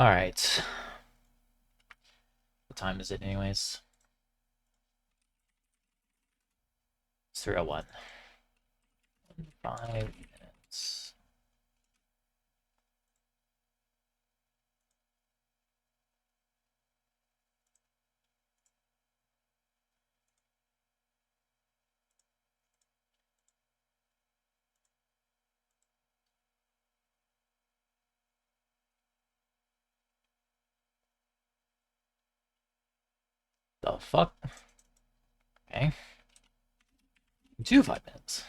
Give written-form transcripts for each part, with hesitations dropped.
Alright. What time is it anyways? It's 3:01. 5 minutes. The fuck? Okay. 5 minutes.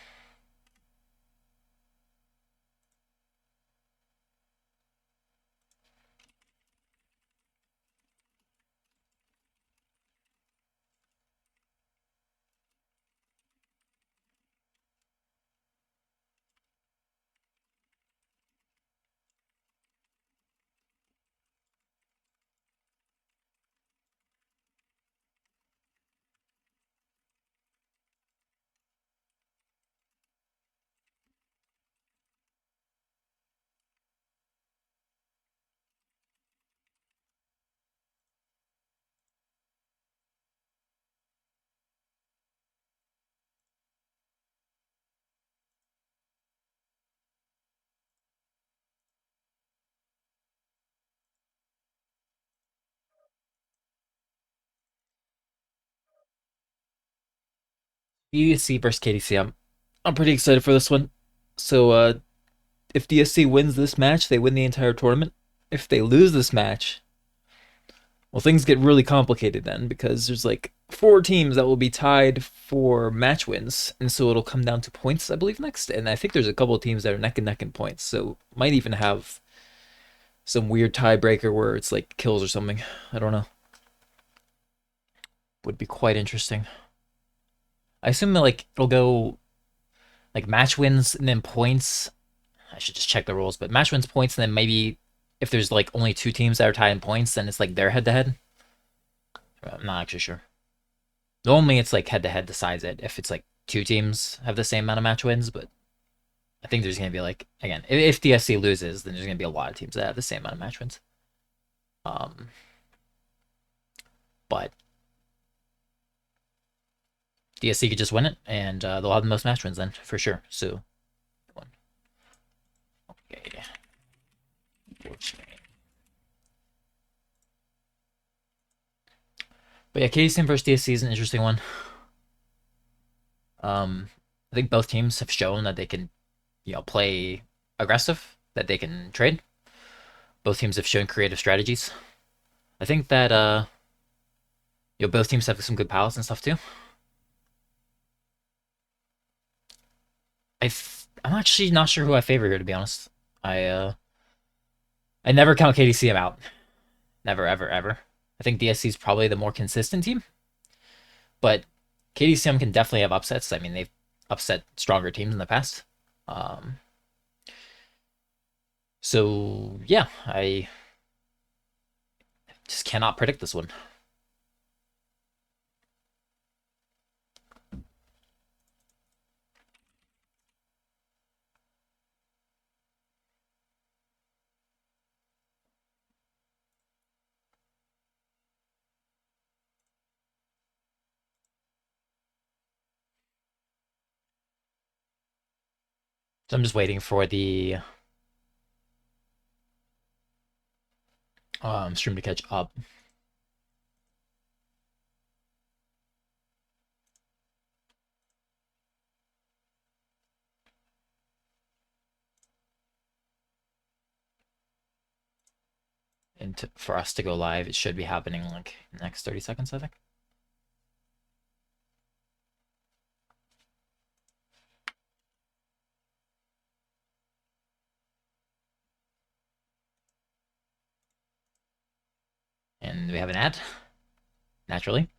ISC versus KDCM. I'm pretty excited for this one. So, if DSC wins this match, they win the entire tournament. If they lose this match, well, things get really complicated then because there's like 4 teams that will be tied for match wins, and so it'll come down to points, I believe, next. And I think there's a couple of teams that are neck and neck in points, so might even have some weird tiebreaker where it's like kills or something. I don't know. Would be quite interesting. I assume that like it'll go like match wins and then points. I should just check the rules, but match wins points, and then maybe if there's like only 2 teams that are tied in points, then it's like their head to head. I'm not actually sure. Normally, it's like head to head decides it if it's like 2 teams have the same amount of match wins, but I think there's gonna be like again, if DSC loses, then there's gonna be a lot of teams that have the same amount of match wins. Um, but DSC could just win it, and they'll have the most match wins then for sure. So, okay, but yeah, KDCM versus DSC is an interesting one. I think both teams have shown that they can, play aggressive, that they can trade. Both teams have shown creative strategies. I think that both teams have some good palace and stuff too. I'm actually not sure who I favor here, to be honest. I uh I never count KDCM out. Never, ever, ever. I think DSC is probably the more consistent team, but KDCM can definitely have upsets. I mean, they've upset stronger teams in the past. Um, so yeah, I just cannot predict this one. So I'm just waiting for the stream to catch up. And for us to go live, it should be happening like next 30 seconds, I think. And we have an ad, naturally.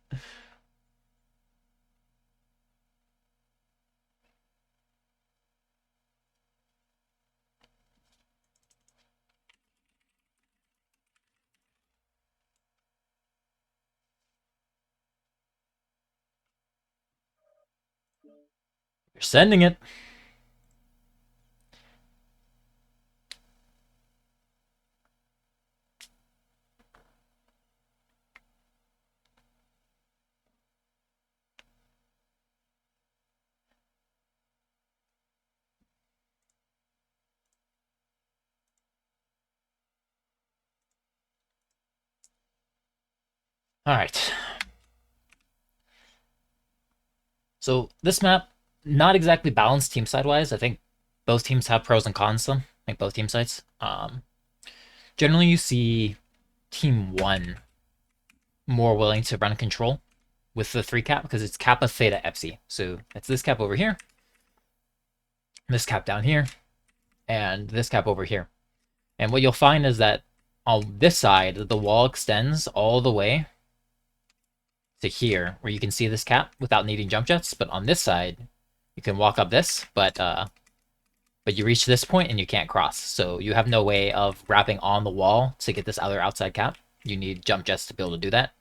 You're sending it. All right. So this map, not exactly balanced team side wise. I think both teams have pros and cons. Them. I think both team sides. Generally, you see team one more willing to run control with the 3 cap because it's Kappa Theta Epsi. So it's this cap over here, this cap down here, and this cap over here. And what you'll find is that on this side, the wall extends all the way to here, where you can see this cap without needing jump jets. But on this side, you can walk up this, but you reach this point and you can't cross. So you have no way of wrapping on the wall to get this other outside cap. You need jump jets to be able to do that.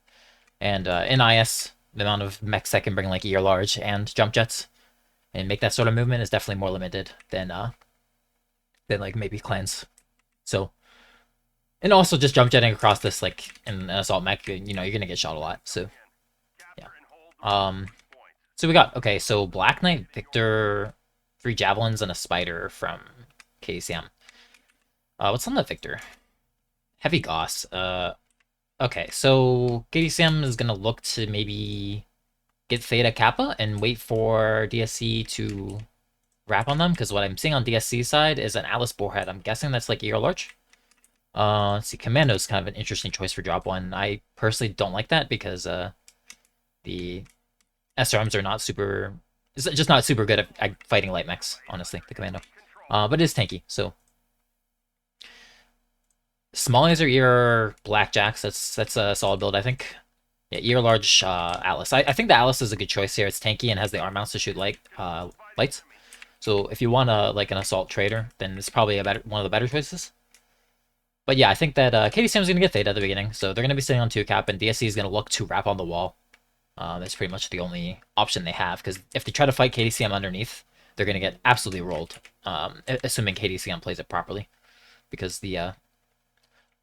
And in IS, the amount of mechs that can bring like ER large and jump jets and make that sort of movement is definitely more limited than like maybe clans. So, and also just jump jetting across this like in an assault mech, you know, you're gonna get shot a lot. So yeah. So we got okay. So Black Knight, Victor, 3 javelins and a spider from KDCM. What's on the Victor? Heavy Goss. Okay, so KDCM is gonna look to maybe get Theta Kappa and wait for DSC to wrap on them, because what I'm seeing on DSC side is an Alice Boarhead. I'm guessing that's like ER large. Let's see, Commando is kind of an interesting choice for drop 1. I personally don't like that because the SRMs are not super... It's just not super good at fighting light mechs, honestly, the Commando. But it is tanky, so... Smallies are ER Blackjacks. That's a solid build, I think. Yeah, ER large Atlas. I think the Atlas is a good choice here. It's tanky and has the arm mounts to shoot lights. So if you want like an assault trader, then it's probably one of the better choices. But yeah, I think that KDCM is going to get Theta at the beginning, so they're going to be sitting on 2 cap, and DSC is going to look to wrap on the wall. That's pretty much the only option they have, because if they try to fight KDCM underneath, they're going to get absolutely rolled, assuming KDCM plays it properly. Because the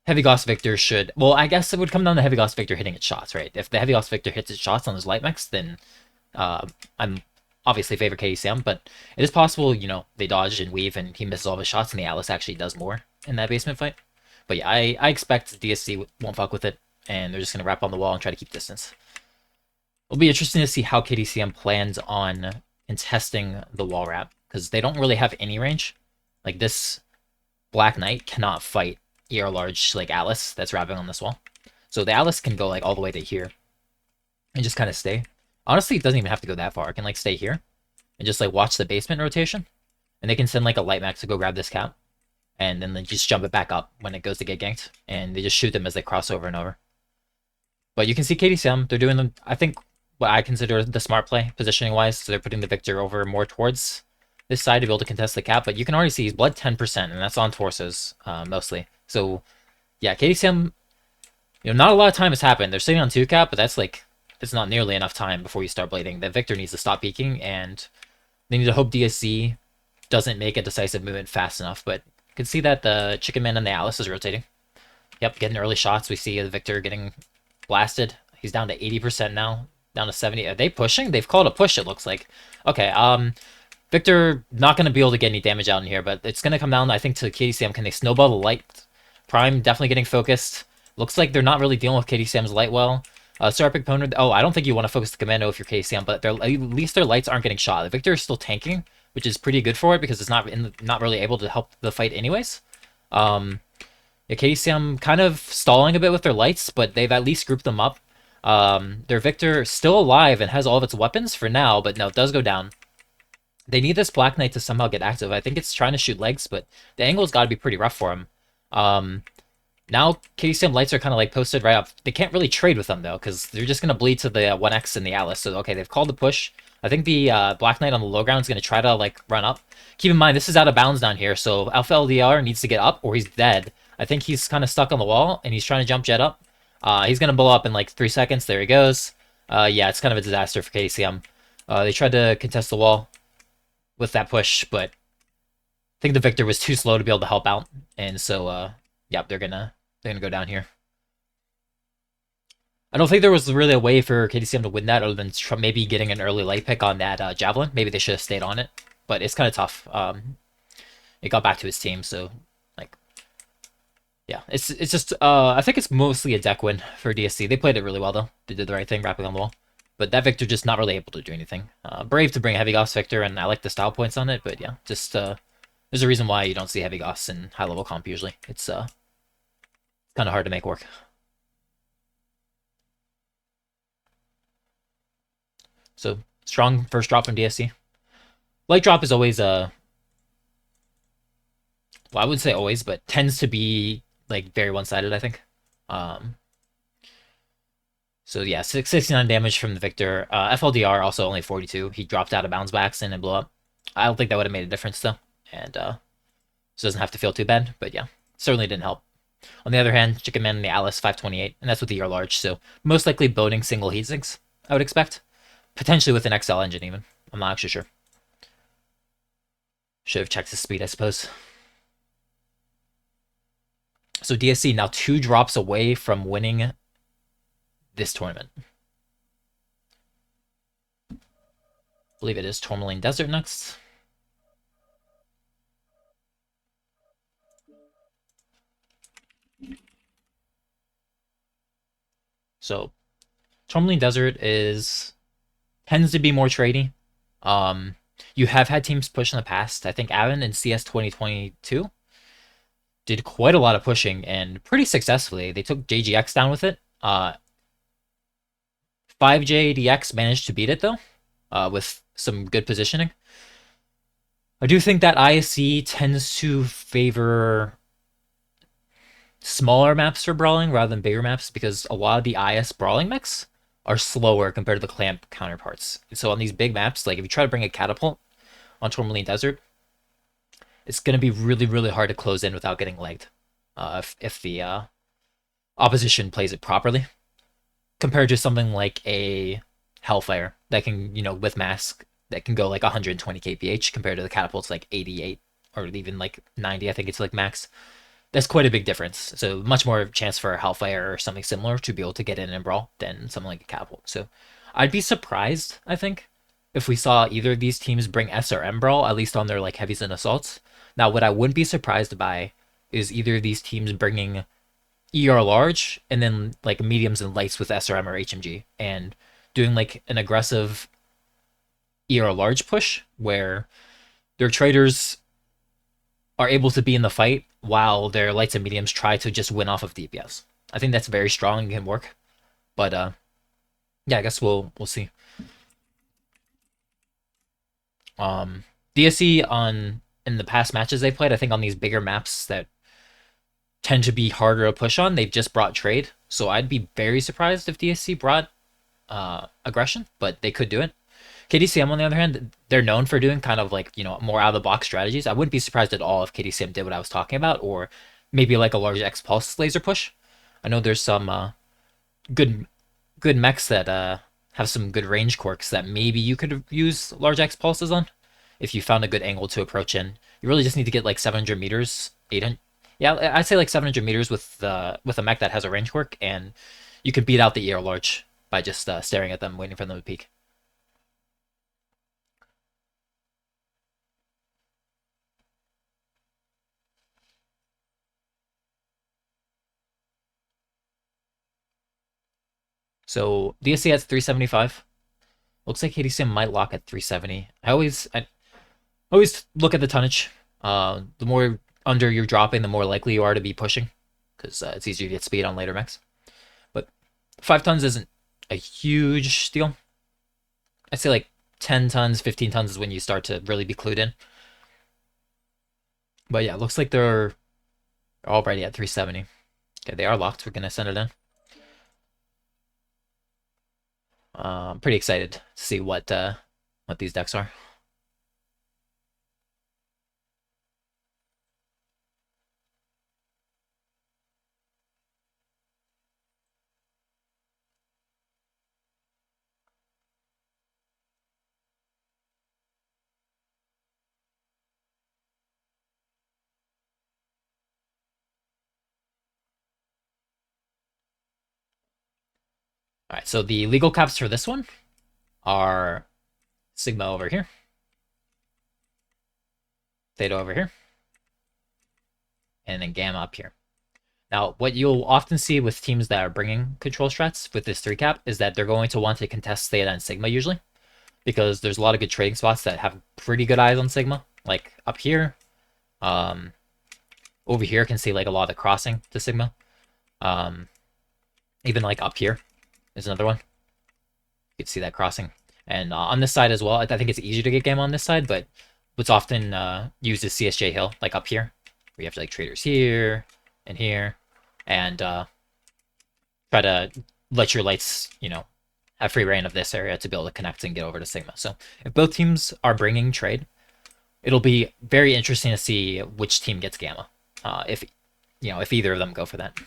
Heavy Gauss Victor should... Well, I guess it would come down to Heavy Gauss Victor hitting its shots, right? If the Heavy Gauss Victor hits its shots on those light mechs, then I'm obviously favor KDCM, but it is possible, you know, they dodge and weave and he misses all his shots and the Atlas actually does more in that basement fight. But yeah, I expect DSC won't fuck with it, and they're just going to wrap on the wall and try to keep distance. It'll be interesting to see how KDCM plans on contesting the wall wrap, because they don't really have any range. Like, this Black Knight cannot fight ER large, like, Atlas that's wrapping on this wall. So the Atlas can go, like, all the way to here and just kind of stay. Honestly, it doesn't even have to go that far. It can, like, stay here and just, like, watch the basement rotation. And they can send, like, a light mech to go grab this cap. And then they just jump it back up when it goes to get ganked. And they just shoot them as they cross over and over. But you can see KDCM, they're doing them, I think, what I consider the smart play, positioning-wise. So they're putting the Victor over more towards this side to be able to contest the cap. But you can already see he's bled 10%, and that's on torsos, mostly. So, yeah, KDCM, you know, not a lot of time has happened. They're sitting on 2 cap, but that's, like, it's not nearly enough time before you start blading. The Victor needs to stop peeking, and they need to hope DSC doesn't make a decisive movement fast enough. But you can see that the Chicken Man and the Alice is rotating. Yep, getting early shots. We see the Victor getting blasted. He's down to 80% now, down to 70. Are they pushing? They've called a push, it looks like. Okay, Victor not going to be able to get any damage out in here, but it's going to come down, I think, to KDCM. Can they snowball the light? Prime definitely getting focused. Looks like they're not really dealing with KDCM's light well. Epic Poner, oh, I don't think you want to focus the Commando if you're KDCM, but at least their lights aren't getting shot. The Victor is still tanking, which is pretty good for it because it's not really able to help the fight anyways. Yeah, KDCM kind of stalling a bit with their lights, but they've at least grouped them up. Their Victor still alive and has all of its weapons for now, but no, it does go down. They need this Black Knight to somehow get active. I think it's trying to shoot legs, but the angle's got to be pretty rough for him. Now KDCM lights are kind of like posted right up. They can't really trade with them though, because they're just gonna bleed to the 1x and the Alice. So okay, they've called the push. I think the Black Knight on the low ground is gonna try to like run up. Keep in mind this is out of bounds down here, so Alpha LDR needs to get up or he's dead. I think he's kind of stuck on the wall and he's trying to jump jet up. He's gonna blow up in like 3 seconds. There he goes. Yeah, it's kind of a disaster for KDCM. They tried to contest the wall with that push, but I think the Victor was too slow to be able to help out, and so yeah, they're gonna go down here. I don't think there was really a way for KDCM to win that other than maybe getting an early light pick on that Javelin. Maybe they should have stayed on it, but it's kind of tough. It got back to his team, so like, Yeah, it's just I think it's mostly a deck win for DSC. They played it really well though. They did the right thing, wrapping on the wall. But that Victor just not really able to do anything. Brave to bring Heavy Goss Victor, and I like the style points on it. But yeah, just there's a reason why you don't see Heavy Goss in high level comp usually. It's kind of hard to make work. So strong first drop from DSC. Light drop is always well, I wouldn't say always, but tends to be like very one sided. I think. Um, So yeah, 69 damage from the Victor. FLDR also only 42. He dropped out of bounds by accident and blew up. I don't think that would have made a difference though, and so doesn't have to feel too bad. But yeah, certainly didn't help. On the other hand, Chicken Man and the Alice 528, and that's with the ER large, so most likely boating single heat sinks, I would expect. Potentially with an XL engine even. I'm not actually sure. Should have checked his speed, I suppose. So DSC now 2 drops away from winning this tournament. I believe it is Tourmaline Desert next. So Tourmaline Desert tends to be more tradey. You have had teams push in the past. I think Avon in CS 2022 did quite a lot of pushing and pretty successfully. They took JGX down with it. 5JDX managed to beat it though, with some good positioning. I do think that ISC tends to favor smaller maps for brawling rather than bigger maps because a lot of the IS brawling mechs are slower compared to the clamp counterparts. So on these big maps, like if you try to bring a catapult on Tourmaline Desert, it's going to be really, really hard to close in without getting legged if the opposition plays it properly. Compared to something like a Hellfire that can, with mask, that can go like 120 kph compared to the catapults like 88 or even like 90, I think it's like max. That's quite a big difference. So much more chance for a Hellfire or something similar to be able to get in and brawl than something like a catapult. So I'd be surprised, I think, if we saw either of these teams bring SRM brawl, at least on their like heavies and assaults. Now, what I wouldn't be surprised by is either of these teams bringing ER large and then like mediums and lights with SRM or HMG and doing like an aggressive ER large push where their traders are able to be in the fight while their lights and mediums try to just win off of DPS. I think that's very strong and can work. But yeah, I guess we'll see. DSC on in the past matches they played, I think on these bigger maps that tend to be harder to push on, they've just brought trade. So I'd be very surprised if DSC brought aggression, but they could do it. KDCM, on the other hand, they're known for doing kind of like, more out of the box strategies. I wouldn't be surprised at all if KDCM did what I was talking about, or maybe like a large X Pulse laser push. I know there's some good mechs that have some good range quirks that maybe you could use large X Pulses on if you found a good angle to approach in. You really just need to get like 700 meters, 800. Yeah, I'd say like 700 meters with a mech that has a range quirk, and you could beat out the ER large by just staring at them, waiting for them to peek. So DSC has 375. Looks like KDCM might lock at 370. I always look at the tonnage. The more under you're dropping, the more likely you are to be pushing, because it's easier to get speed on later mechs. But 5 tons isn't a huge deal. I'd say like 10 tons, 15 tons is when you start to really be clued in. But yeah, looks like they're already at 370. Okay, they are locked. We're gonna send it in. I'm pretty excited to see what these decks are. All right, so the legal caps for this one are Sigma over here, Theta over here, and then Gamma up here. Now, what you'll often see with teams that are bringing control strats with this 3 cap is that they're going to want to contest Theta and Sigma usually, because there's a lot of good trading spots that have pretty good eyes on Sigma. Like up here, over here can see like a lot of the crossing to Sigma. Even like up here is another one. You can see that crossing. And on this side as well, I think it's easier to get game on this side, but what's often used is CSJ Hill, like up here, where you have to like traders here and here, and try to let your lights, you know, have free reign of this area to be able to connect and get over to Sigma. So if both teams are bringing trade, it'll be very interesting to see which team gets Gamma, if either of them go for that.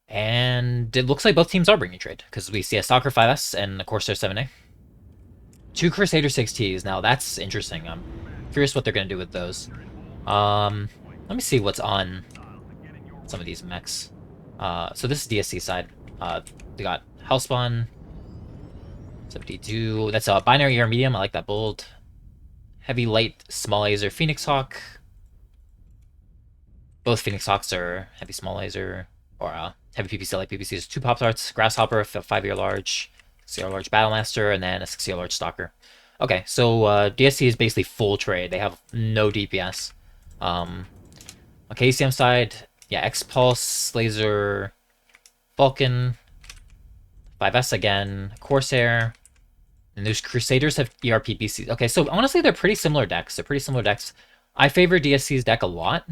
And it looks like both teams are bringing trade, because we see a Stalker 5S and a Corsair 7A. 2 Crusader 6Ts. Now that's interesting. I'm curious what they're going to do with those. Let me see what's on some of these mechs. So this is DSC side. They got Hellspawn, 72. That's a binary air medium. I like that bold. Heavy light small laser Phoenix Hawk. Both Phoenix Hawks are heavy small laser, or heavy PPC, light PPCs. 2 Pop Tarts, Grasshopper, 5-year large, 6-year large Battlemaster, and then a 6-year large Stalker. Okay, so DSC is basically full trade. They have no DPS. On KDCM side, yeah, X-Pulse, Laser, Vulcan, 5S again, Corsair, and those Crusaders have ERPPCs. Okay, so honestly, they're pretty similar decks. I favor DSC's deck a lot,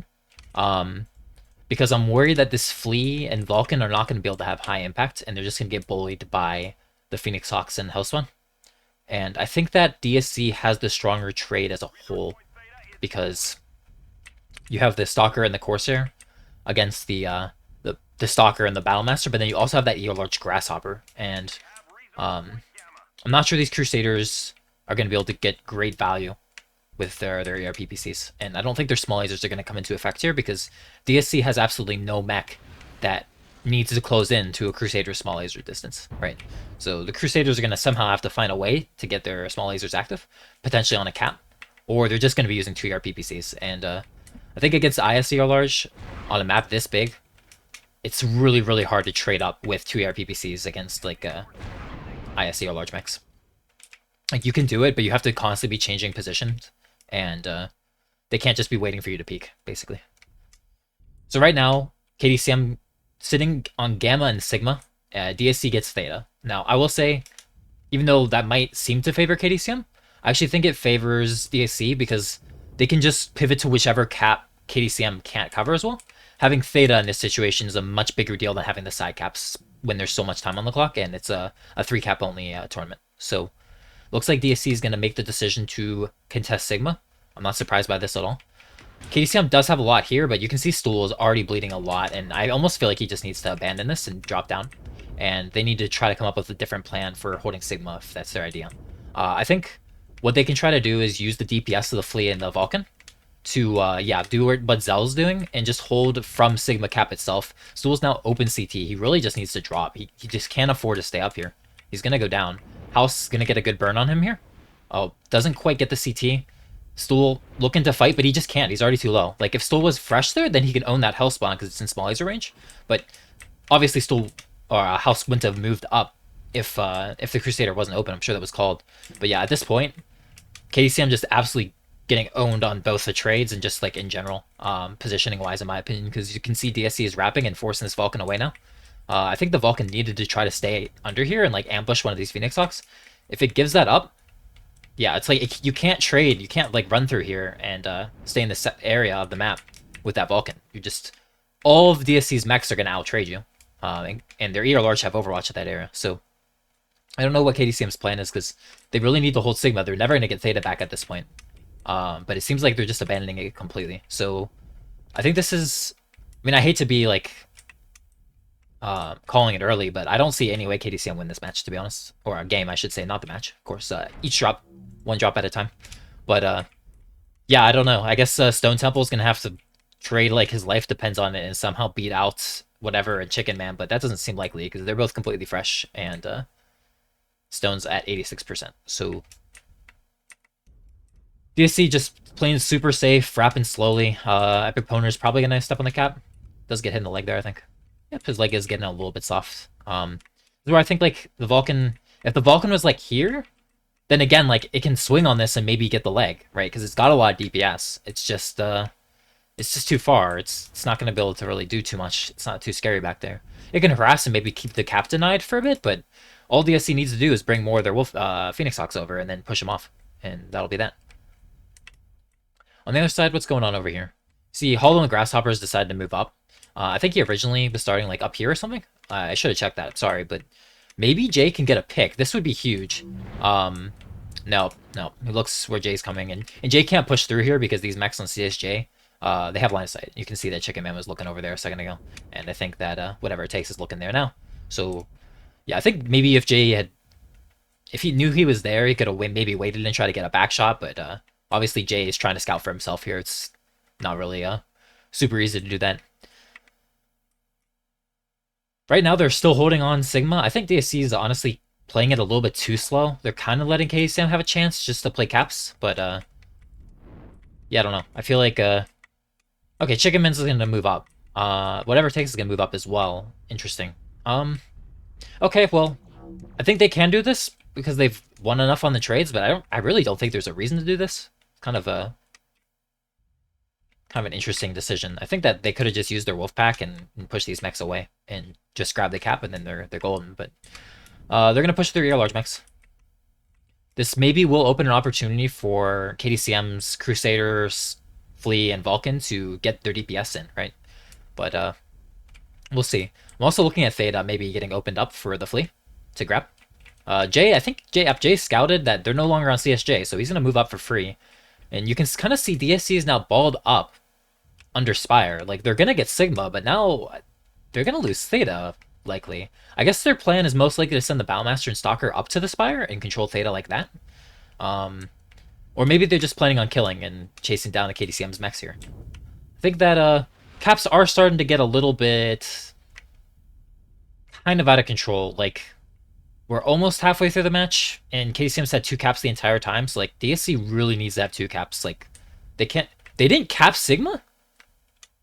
because I'm worried that this Flea and Vulcan are not going to be able to have high impact, and they're just going to get bullied by the Phoenix Hawks and Hellspawn. And I think that DSC has the stronger trade as a whole, because you have the Stalker and the Corsair against the Stalker and the Battlemaster, but then you also have that large Grasshopper, and I'm not sure these Crusaders are going to be able to get great value with their ERPPCs, and I don't think their small lasers are going to come into effect here, because DSC has absolutely no mech that needs to close in to a Crusader small laser distance, right? So the Crusaders are going to somehow have to find a way to get their small lasers active, potentially on a cap, or they're just going to be using 2 ERPPCs, and I think against ISC or large, on a map this big, it's really, really hard to trade up with 2 ERPPCs against, like, ISC or large mechs. Like, you can do it, but you have to constantly be changing positions, and they can't just be waiting for you to peek, basically. So right now, KDCM sitting on Gamma and Sigma, DSC gets Theta. Now, I will say, even though that might seem to favor KDCM, I actually think it favors DSC, because they can just pivot to whichever cap KDCM can't cover as well. Having Theta in this situation is a much bigger deal than having the side caps when there's so much time on the clock, and it's a 3 cap only tournament. So looks like DSC is going to make the decision to contest Sigma. I'm not surprised by this at all. KDCM does have a lot here, but you can see Stool is already bleeding a lot, and I almost feel like he just needs to abandon this and drop down. And they need to try to come up with a different plan for holding Sigma if that's their idea. I think what they can try to do is use the DPS of the Flea and the Vulcan to, do what Zell's doing and just hold from Sigma cap itself. Stool's now open CT. He really just needs to drop. He just can't afford to stay up here. He's going to go down. House is going to get a good burn on him here. Oh, doesn't quite get the CT. Stool looking to fight, but he just can't. He's already too low. Like, if Stool was fresh there, then he could own that Hellspawn because it's in small laser range. But obviously Stool or House wouldn't have moved up if the Crusader wasn't open. I'm sure that was called. But yeah, at this point, KDCM just absolutely getting owned on both the trades and just like in general, positioning wise in my opinion, because you can see DSC is wrapping and forcing this Vulcan away now. I think the Vulcan needed to try to stay under here and like ambush one of these Phoenix Hawks. If it gives that up, yeah, it's like you can't trade, you can't like run through here and stay in this area of the map with that Vulcan. You just, all of DSC's mechs are gonna out trade you, and their ER large have Overwatch at that area. So I don't know what KDCM's plan is, because they really need to hold Sigma. They're never gonna get Theta back at this point. But it seems like they're just abandoning it completely. So I think this is, I mean, I hate to be like calling it early, but I don't see any way KDCM win this match, to be honest. Or a game, I should say, not the match. Of course, each drop, 1 drop at a time. But yeah, I don't know. I guess Stone Temple is going to have to trade like his life depends on it and somehow beat out whatever and Chicken Man, but that doesn't seem likely because they're both completely fresh, and Stone's at 86%. So DSC just playing super safe, wrapping slowly. Epic Poner's probably going to step on the cap. Does get hit in the leg there, I think. Yep, his leg is getting a little bit soft. This is where I think like the Vulcan, if the Vulcan was like here, then again like it can swing on this and maybe get the leg, right? Because it's got a lot of DPS. It's just too far. It's not gonna be able to really do too much. It's not too scary back there. It can harass and maybe keep the cap denied for a bit, but all DSC needs to do is bring more of their Phoenix Hawks over and then push them off, and that'll be that. On the other side, what's going on over here? See, Hollow and Grasshoppers decided to move up. I think he originally was starting like up here or something. I should have checked that. Sorry, but maybe Jay can get a pick. This would be huge. No. It looks where Jay's coming, and Jay can't push through here because these mechs on CSJ, they have line of sight. You can see that Chicken Man was looking over there a second ago, and I think that whatever it takes is looking there now. So yeah, I think maybe if he knew he was there, he could have maybe waited and try to get a back shot, but obviously Jay is trying to scout for himself here. It's not really super easy to do that. Right now, they're still holding on Sigma. I think DSC is honestly playing it a little bit too slow. They're kind of letting KDCM have a chance just to play caps, but yeah, I don't know. I feel like okay, Chicken Man's going to move up. Whatever it takes is going to move up as well. Interesting. Okay, well, I think they can do this because they've won enough on the trades, but I really don't think there's a reason to do this. It's kind of an interesting decision. I think that they could have just used their wolf pack and pushed these mechs away and just grab the cap, and then they're golden. But they're gonna push through ER large mechs. This maybe will open an opportunity for KDCM's Crusaders, Flea, and Vulcan to get their DPS in, right? But we'll see. I'm also looking at Theta maybe getting opened up for the Flea to grab. Jay, I think Jay scouted that they're no longer on CSJ, so he's gonna move up for free. And you can kind of see DSC is now balled up under Spire. Like, they're going to get Sigma, but now they're going to lose Theta, likely. I guess their plan is most likely to send the Battlemaster and Stalker up to the Spire and control Theta like that. Or maybe they're just planning on killing and chasing down the KDCM's mechs here. I think that caps are starting to get a little bit kind of out of control. Like, we're almost halfway through the match, and KDCM's had 2 caps the entire time, so like DSC really needs to have 2 caps. Like, they didn't cap Sigma?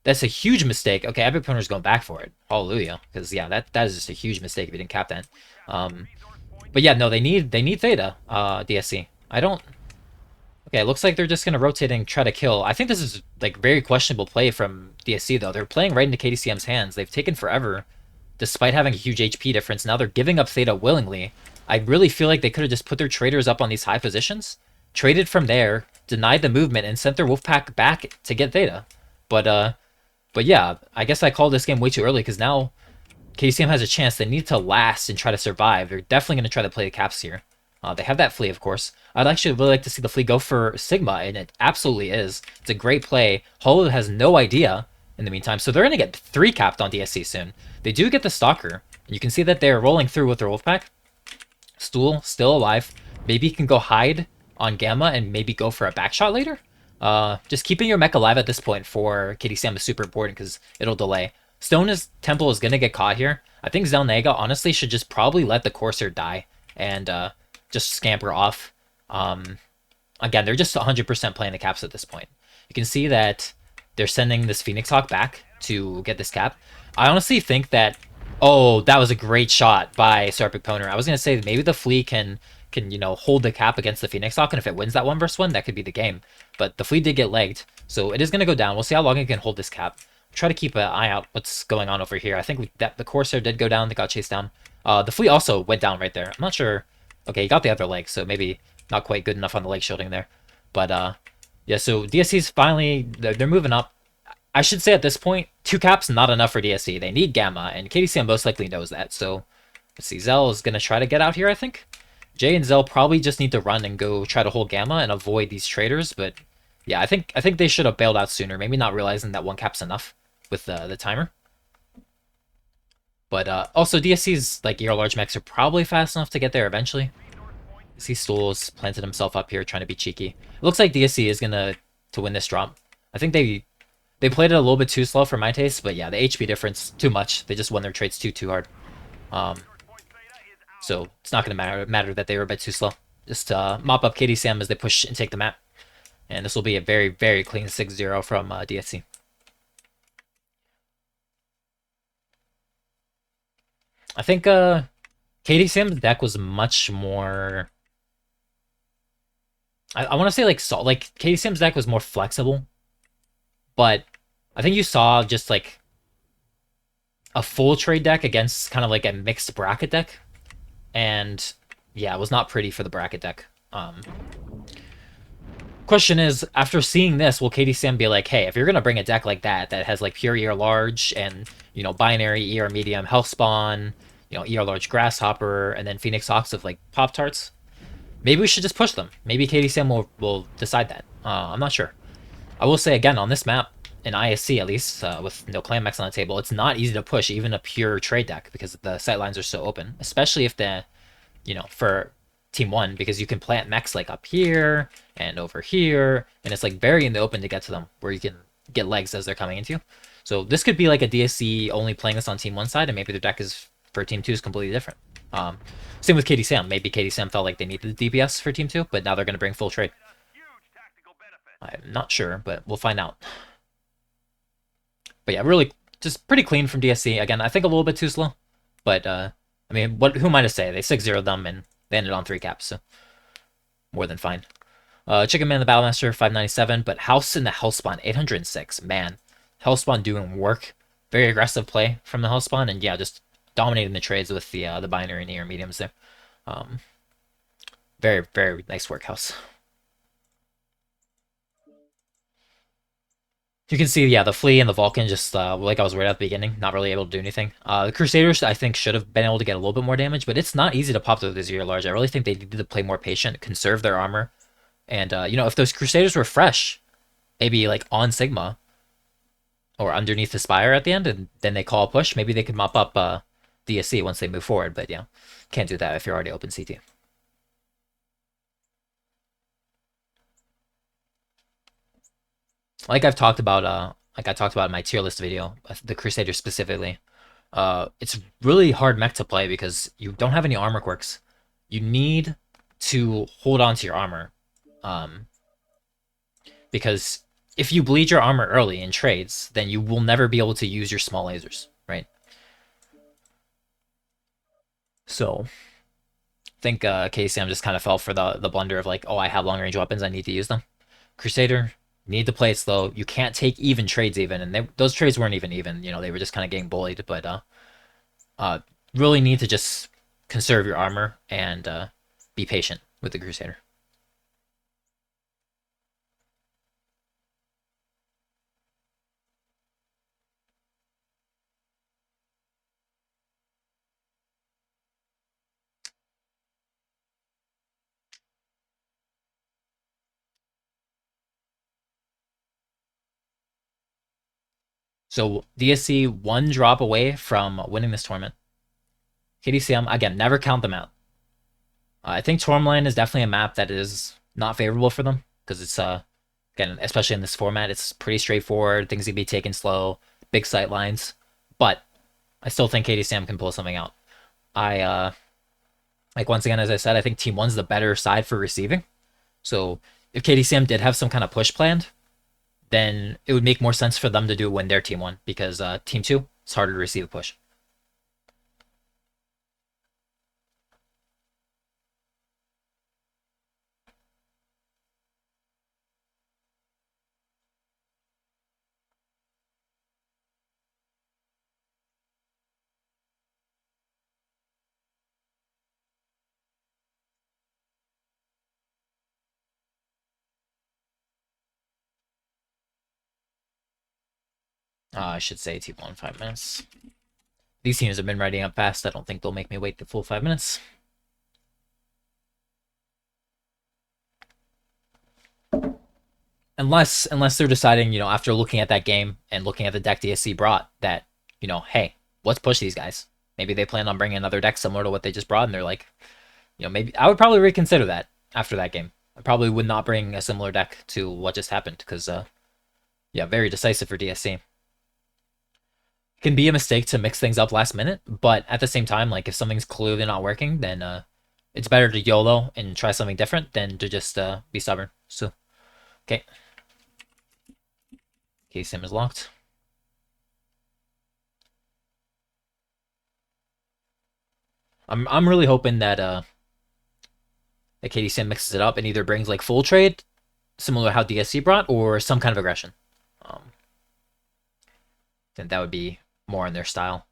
That's a huge mistake. Okay, Epic Pony's going back for it. Hallelujah. Because yeah, that is just a huge mistake if you didn't cap that. But yeah, no, they need Theta, DSC. Okay, it looks like they're just gonna rotate and try to kill. I think this is like very questionable play from DSC though. They're playing right into KDCM's hands. They've taken forever. Despite having a huge HP difference, now they're giving up Theta willingly. I really feel like they could have just put their traders up on these high positions, traded from there, denied the movement, and sent their Wolfpack back to get Theta. But yeah, I guess I called this game way too early because now KDCM has a chance. They need to last and try to survive. They're definitely going to try to play the caps here. They have that Flea, of course. I'd actually really like to see the Flea go for Sigma, and it absolutely is. It's a great play. Hollow has no idea in the meantime, so they're going to get 3 capped on DSC soon. They do get the Stalker, and you can see that they're rolling through with their Wolfpack. Stool, still alive. Maybe he can go hide on Gamma and maybe go for a backshot later. Just keeping your mech alive at this point for KDCM is super important because it'll delay. Stone's Temple is going to get caught here. I think Zelnega honestly should just probably let the Corsair die and just scamper off. Again, they're just 100% playing the caps at this point. You can see that they're sending this Phoenix Hawk back to get this cap. I honestly think that... Oh, that was a great shot by Serpic Poner. I was going to say maybe the Flea can hold the cap against the Phoenix Hawk, and if it wins that 1v1, that could be the game. But the Flea did get legged, so it is going to go down. We'll see how long it can hold this cap. Try to keep an eye out what's going on over here. I think that the Corsair did go down. They got chased down. The Flea also went down right there. I'm not sure. Okay, he got the other leg, so maybe not quite good enough on the leg shielding there. But yeah, so DSC's finally, they're moving up. I should say at this point, 2 caps not enough for DSC. They need Gamma, and KDCM most likely knows that. So let's see, Zell is going to try to get out here, I think. Jay and Zell probably just need to run and go try to hold Gamma and avoid these traders. But yeah, I think they should have bailed out sooner. Maybe not realizing that 1 cap's enough with the timer. But also DSC's like ER large mechs are probably fast enough to get there eventually. See Stool's planted himself up here trying to be cheeky. It looks like DSC is gonna win this drop. I think they played it a little bit too slow for my taste, but yeah, the HP difference too much. They just won their trades too hard. So it's not gonna matter that they were a bit too slow. Just mop up KDCM as they push and take the map. And this will be a very, very clean 6-0 from DSC. I think KDCM's deck was much more. I want to say like KDCM's deck was more flexible, but I think you saw just like a full trade deck against kind of like a mixed bracket deck, and yeah, it was not pretty for the bracket deck. Question is, after seeing this, will KDCM be like, hey, if you're gonna bring a deck like that that has like pure ER large and binary ER medium health spawn, ER large grasshopper, and then Phoenix Hawks of like Pop Tarts, maybe we should just push them. Maybe KDCM will decide that. I'm not sure. I will say again on this map in ISC at least with no clan mechs on the table, it's not easy to push even a pure trade deck because the sight lines are so open, especially if for Team 1, because you can plant mechs like up here and over here, and it's like very in the open to get to them, where you can get legs as they're coming into you. So this could be like a DSC only playing this on Team 1 side, and maybe their deck is for Team 2 is completely different. Same with KDCM. Maybe KDCM felt like they needed the DPS for Team 2, but now they're going to bring full trade. I'm not sure, but we'll find out. But yeah, really just pretty clean from DSC. Again, I think a little bit too slow, but I mean, who am I to say? They 6-0'd them and they ended on 3 caps, so more than fine. Chicken Man the Battlemaster 597, but House in the Hellspawn 806. Man, Hellspawn doing work. Very aggressive play from the Hellspawn, and yeah, just dominating the trades with the binary and ER mediums there. Very, very nice work, House. You can see, yeah, the Flea and the Vulcan just, like I was worried at the beginning, not really able to do anything. The Crusaders, I think, should have been able to get a little bit more damage, but it's not easy to pop through the Zero Large. I really think they needed to play more patient, conserve their armor, and, if those Crusaders were fresh, maybe, like, on Sigma, or underneath the Spire at the end, and then they call a push, maybe they could mop up DSC once they move forward, but, yeah, can't do that if you're already open CT. Like I talked about in my tier list video, the Crusader specifically. It's really hard mech to play because you don't have any armor quirks. You need to hold on to your armor, because if you bleed your armor early in trades, then you will never be able to use your small lasers, right? So I think KCM just kind of fell for the blunder of like, oh, I have long range weapons, I need to use them. Crusader, you need to play it slow. You can't take even trades even, and those trades weren't even. They were just kind of getting bullied. But really need to just conserve your armor and be patient with the Crusader. So DSC one drop away from winning this tournament. KDCM, again, never count them out. I think Tourmaline is definitely a map that is not favorable for them because it's again, especially in this format, it's pretty straightforward. Things can be taken slow, big sight lines, but I still think KDCM can pull something out. I like once again, as I said, I think Team 1's the better side for receiving. So if KDCM did have some kind of push planned, then it would make more sense for them to do when they're Team 1 because Team 2, it's harder to receive a push. I should say Team 1, 5 minutes. These teams have been riding up fast. I don't think they'll make me wait the full 5 minutes. Unless they're deciding, after looking at that game and looking at the deck DSC brought, that, hey, let's push these guys. Maybe they plan on bringing another deck similar to what they just brought, and they're like, maybe I would probably reconsider that after that game. I probably would not bring a similar deck to what just happened because, yeah, very decisive for DSC. Can be a mistake to mix things up last minute, but at the same time, like if something's clearly not working, then it's better to YOLO and try something different than to just be stubborn. So, okay. KSIM is locked. I'm really hoping that that KDCM mixes it up and either brings like full trade, similar to how DSC brought, or some kind of aggression. Then that would be more in their style.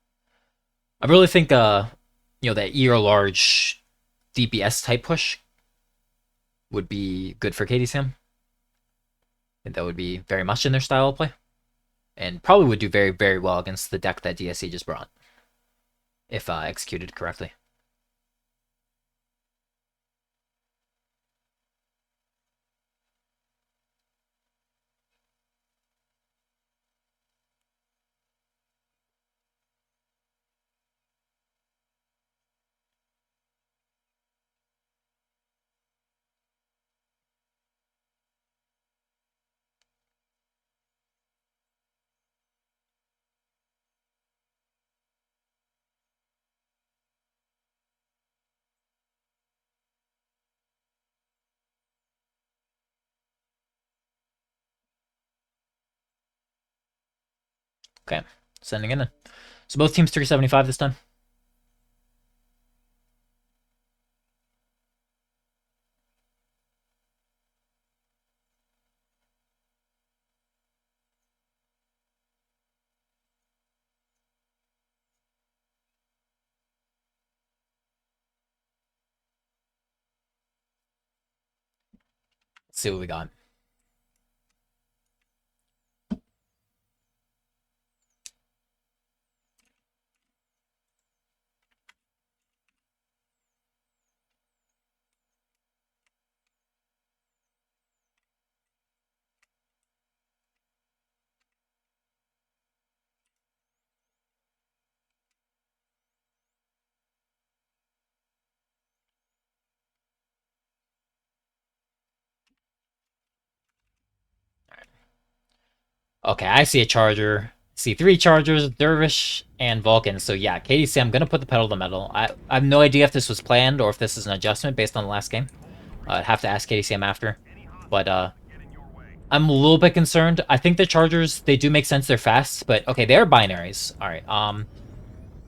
I really think that ER large DPS type push would be good for KDCM. I think that would be very much in their style of play. And probably would do very, very well against the deck that DSC just brought. If executed correctly. Okay, sending in. So both teams 375 this time. Let's see what we got. Okay, I see a Charger. See 3 Chargers, Dervish, and Vulcan. So yeah, KDC, I'm gonna put the pedal to the metal. I have no idea if this was planned or if this is an adjustment based on the last game. I'd have to ask KDCM after. But I'm a little bit concerned. I think the Chargers, they do make sense. They're fast, but okay, they are binaries. All right.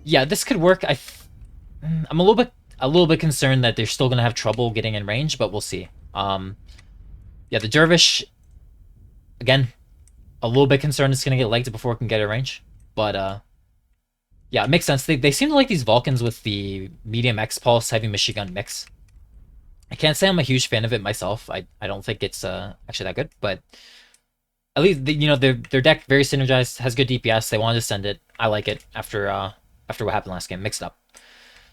Yeah, this could work. I'm a little bit concerned that they're still gonna have trouble getting in range, but we'll see. Yeah, the Dervish, again, a little bit concerned it's gonna get legged before it can get in range. But yeah, it makes sense. They seem to like these Vulcans with the medium X pulse heavy machine gun mix. I can't say I'm a huge fan of it myself. I don't think it's actually that good, but at least their deck very synergized, has good DPS. They wanted to send it. I like it after what happened last game, mixed up.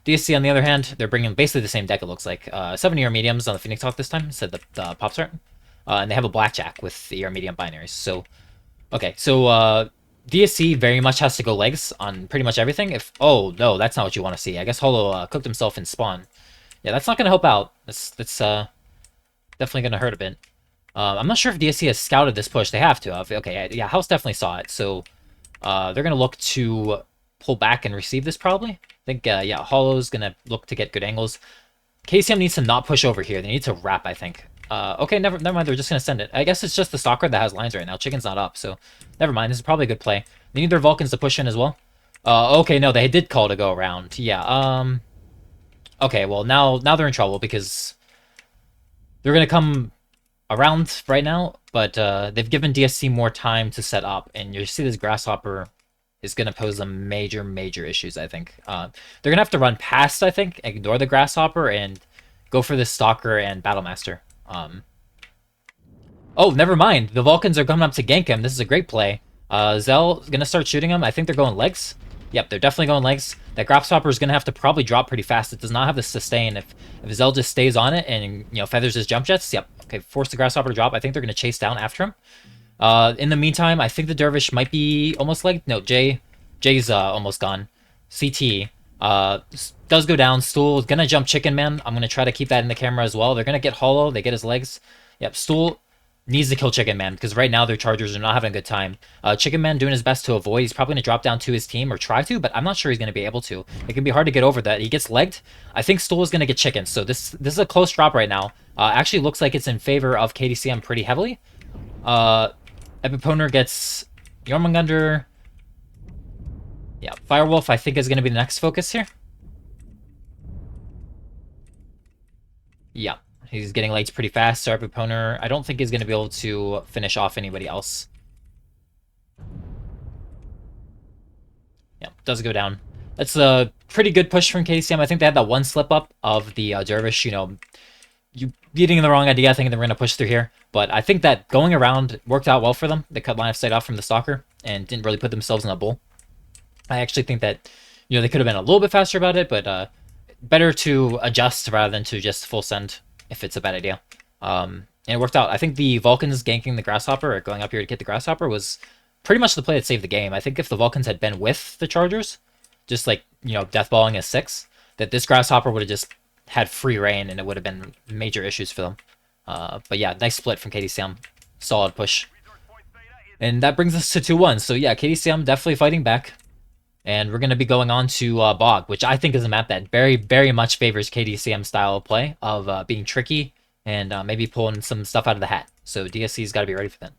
DSC on the other hand, they're bringing basically the same deck. It looks like 7 ER mediums on the Phoenix Hawk this time instead of the pop start, and they have a blackjack with the ER medium binaries. So okay, so DSC very much has to go legs on pretty much everything. If oh no, that's not what you want to see. I guess Holo cooked himself in spawn. Yeah, that's not gonna help out. That's definitely gonna hurt a bit. I'm not sure if DSC has scouted this push. They have to have. Okay, yeah, House definitely saw it. So they're gonna look to pull back and receive this probably. I think yeah, Holo's gonna look to get good angles. KCM needs to not push over here. They need to wrap, I think. Okay, never mind. They're just gonna send it. I guess it's just the Stalker that has lines right now. Chicken's not up, so never mind. This is probably a good play. They need their Vulcans to push in as well. Okay, no, they did call to go around. Yeah. Okay, well now they're in trouble because they're gonna come around right now, but they've given DSC more time to set up, and you see this Grasshopper is gonna pose them major issues. I think they're gonna have to run past. I think ignore the Grasshopper and go for the Stalker and Battlemaster. Oh, never mind. The Vulcans are coming up to gank him. This is a great play. Zell's gonna start shooting him. I think they're going legs. Yep, they're definitely going legs. That Grasshopper is gonna have to probably drop pretty fast. It does not have the sustain. If Zell just stays on it and feathers his jump jets, yep. Okay, force the Grasshopper to drop. I think they're gonna chase down after him. In the meantime, I think the Dervish might be almost legged. No, Jay's almost gone. CT does go down. Stool is gonna jump Chicken Man. I'm gonna try to keep that in the camera as well. They're gonna get Hollow. They get his legs. Yep, Stool needs to kill Chicken Man because right now their Chargers are not having a good time. Chicken Man doing his best to avoid. He's probably gonna drop down to his team or try to, but I'm not sure he's gonna be able to. It can be hard to get over that. He gets legged. I think Stool is gonna get Chicken. So this is a close drop right now. Actually looks like it's in favor of KDCM pretty heavily. Epiponer gets Jormungandr. Yeah, Firewolf I think is gonna be the next focus here. Yeah, he's getting lights pretty fast. So our opponent, I don't think is going to be able to finish off anybody else. Yeah, does go down. That's a pretty good push from KDCM. I think they had that one slip up of the Dervish, you getting the wrong idea, thinking they were going to push through here. But I think that going around worked out well for them. They cut line of sight off from the stalker and didn't really put themselves in a bull. I actually think that, they could have been a little bit faster about it, but better to adjust rather than to just full send if it's a bad idea. And it worked out. I think the Vulcans ganking the Grasshopper or going up here to get the Grasshopper was pretty much the play that saved the game. I think if the Vulcans had been with the Chargers, just like, deathballing a 6, that this Grasshopper would have just had free reign and it would have been major issues for them. But yeah, nice split from KDCM. Solid push. And that brings us to 2-1. So yeah, KDCM definitely fighting back. And we're going to be going on to Bog, which I think is a map that very, very much favors KDCM style of play of being tricky and maybe pulling some stuff out of the hat. So DSC's got to be ready for that.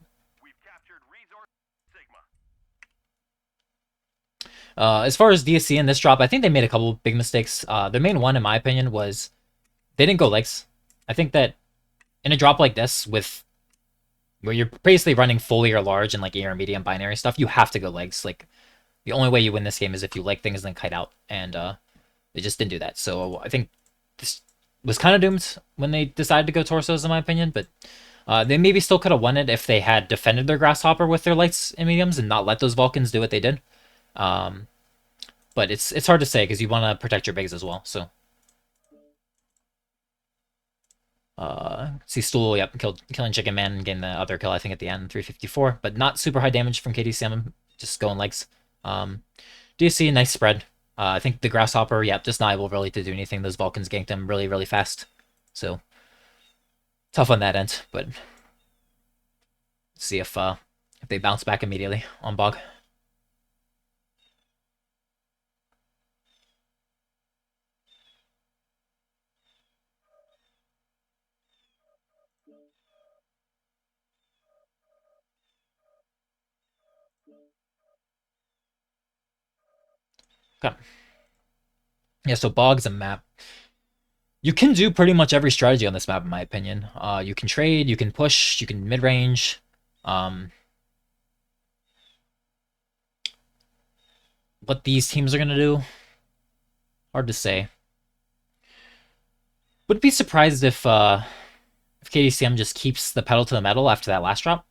As far as DSC in this drop, I think they made a couple big mistakes. The main one, in my opinion, was they didn't go legs. I think that in a drop like this, where you're basically running fully or large and like or medium binary stuff, you have to go legs. Like the only way you win this game is if you leg things and then kite out, and they just didn't do that. So I think this was kind of doomed when they decided to go torsos, in my opinion. But they maybe still could have won it if they had defended their Grasshopper with their lights and mediums and not let those Vulcans do what they did. But it's hard to say because you want to protect your bigs as well. So see Stool, yep, killing Chicken Man and getting the other kill, I think, at the end, 354, but not super high damage from KDCM, just going legs. DSC, nice spread. I think the Grasshopper, yep, just not able really to do anything. Those Vulcans ganked him really, really fast. So tough on that end, but let's see if they bounce back immediately on Bog. Okay. Yeah, so Bog's a map. You can do pretty much every strategy on this map, in my opinion. You can trade, you can push, you can mid-range. What these teams are going to do, hard to say. Would be surprised if KDCM just keeps the pedal to the metal after that last drop.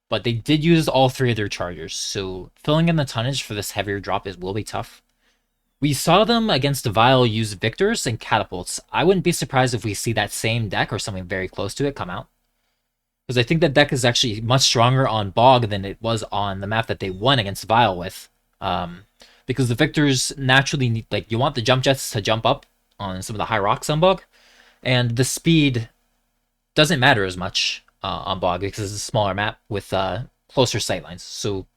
But they did use all 3 of their chargers, so filling in the tonnage for this heavier drop will be tough. We saw them against Vile use Victors and Catapults. I wouldn't be surprised if we see that same deck or something very close to it come out. Because I think that deck is actually much stronger on Bog than it was on the map that they won against Vile with. Because the Victors naturally need, like, you want the jump jets to jump up on some of the high rocks on Bog, and the speed doesn't matter as much on Bog because it's a smaller map with closer sightlines. So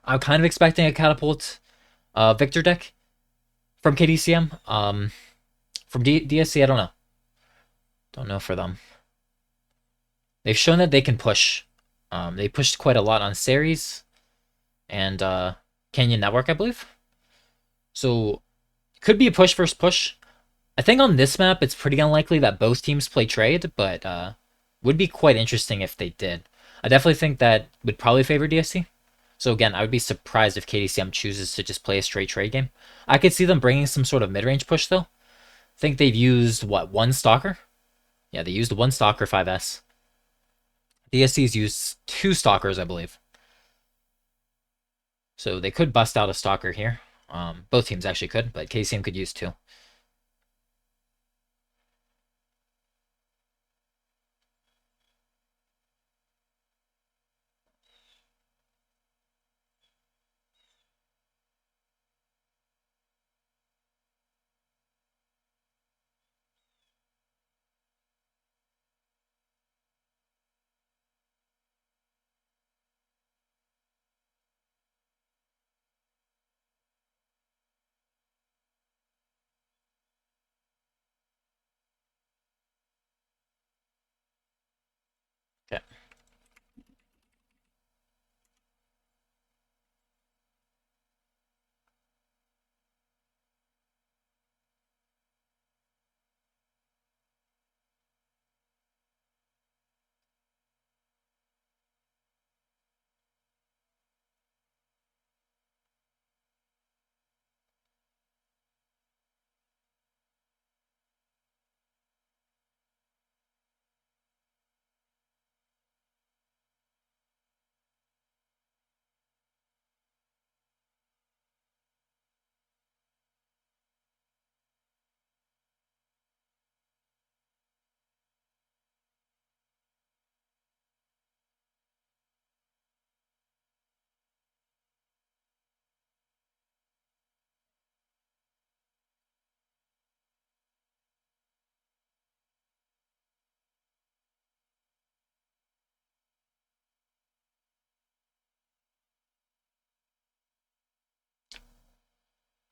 I'm kind of expecting a Catapult Victor deck from KDCM. From DSC, I don't know. Don't know for them. They've shown that they can push. They pushed quite a lot on Ceres and Canyon Network, I believe. So could be a push versus push. I think on this map, it's pretty unlikely that both teams play trade, but would be quite interesting if they did. I definitely think that would probably favor DSC. So again, I would be surprised if KDCM chooses to just play a straight trade game. I could see them bringing some sort of mid-range push, though. I think they've used, what, 1 Stalker? Yeah, they used 1 Stalker 5S. DSC's used 2 Stalkers, I believe. So they could bust out a Stalker here. Both teams actually could, but KDCM could use 2. Okay.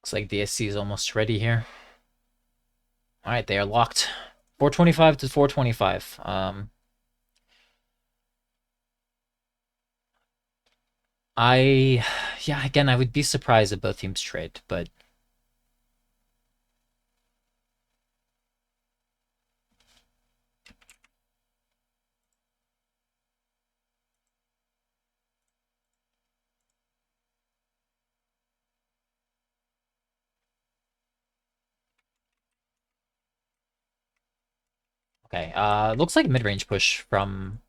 Looks like DSC is almost ready here. Alright, they are locked. 425 to 425. Yeah, again, I would be surprised if both teams trade, but okay. Looks like mid-range push from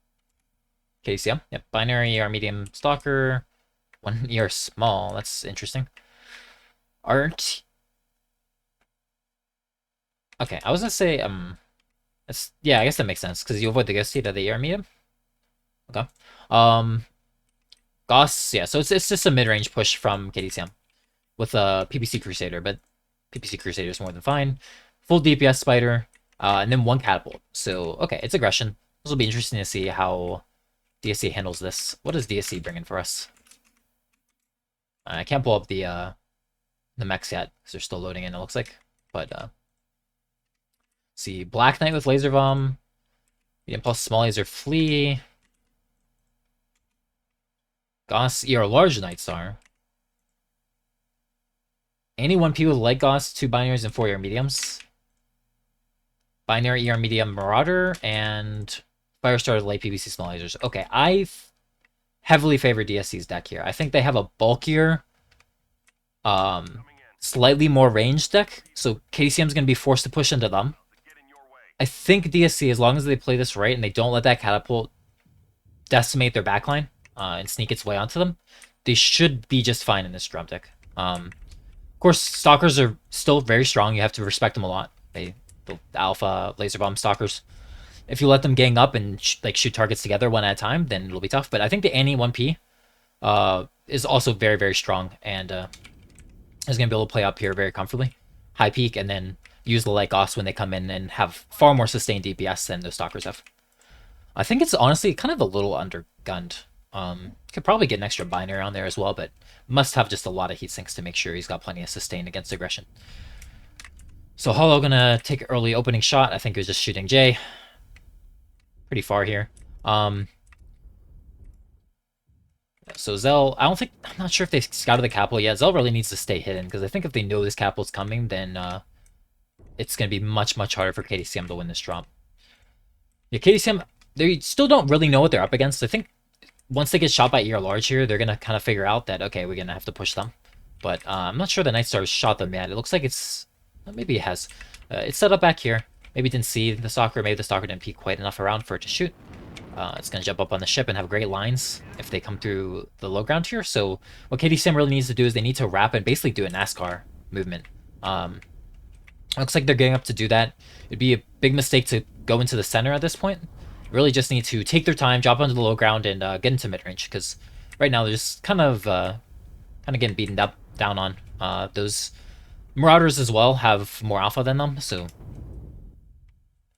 KDCM. Yep, binary ER medium stalker, 1 ER small. That's interesting. Art. Okay, I was gonna say yeah, I guess that makes sense because you avoid the ghost seed of the ER medium. Okay. Goss, yeah. So it's just a mid-range push from KDCM with a PPC Crusader, but PPC Crusader is more than fine. Full DPS Spider, and then 1 catapult. So okay, it's aggression. This will be interesting to see how DSC handles this. What does DSC bring in for us? I can't pull up the mechs yet because they're still loading in. It looks like, but see, Black Knight with laser bomb, the impulse small laser flea, Goss ER large Night Star. Any 1P with light Goss, 2 binaries and 4 ER mediums. Binary ER medium Marauder and Firestarter light PVC small lasers. Okay, I heavily favor DSC's deck here. I think they have a bulkier, slightly more ranged deck, so KDCM's going to be forced to push into them. I think DSC, as long as they play this right and they don't let that catapult decimate their backline and sneak its way onto them, they should be just fine in this drum deck. Of course, Stalkers are still very strong. You have to respect them a lot. The alpha laser bomb Stalkers. If you let them gang up and shoot targets together one at a time, then it'll be tough. But I think the Annie 1P is also very, very strong and is going to be able to play up here very comfortably. High peak and then use the light Goss when they come in and have far more sustained DPS than those Stalkers have. I think it's honestly kind of a little undergunned. Could probably get an extra binary on there as well, but must have just a lot of heat sinks to make sure he's got plenty of sustain against aggression. So Hollow gonna take an early opening shot. I think he was just shooting Jay. Pretty far here. So Zell, I'm not sure if they scouted the catapult yet. Zell really needs to stay hidden, because I think if they know this catapult's coming, then it's going to be much, much harder for KDCM to win this drop. Yeah, KDCM, they still don't really know what they're up against. I think once they get shot by ER large here, they're going to kind of figure out that, okay, we're going to have to push them. But I'm not sure the Night Star shot them yet. It looks like it's... maybe it has. It's set up back here. Maybe it didn't see the Stalker. Maybe the Stalker didn't peek quite enough around for it to shoot. It's going to jump up on the ship and have great lines if they come through the low ground here. So what KDCM really needs to do is they need to wrap and basically do a NASCAR movement. Looks like they're getting up to do that. It'd be a big mistake to go into the center at this point. Really just need to take their time, drop onto the low ground, and get into mid-range, because right now they're just kind of getting beaten down on. Those Marauders as well have more alpha than them, so,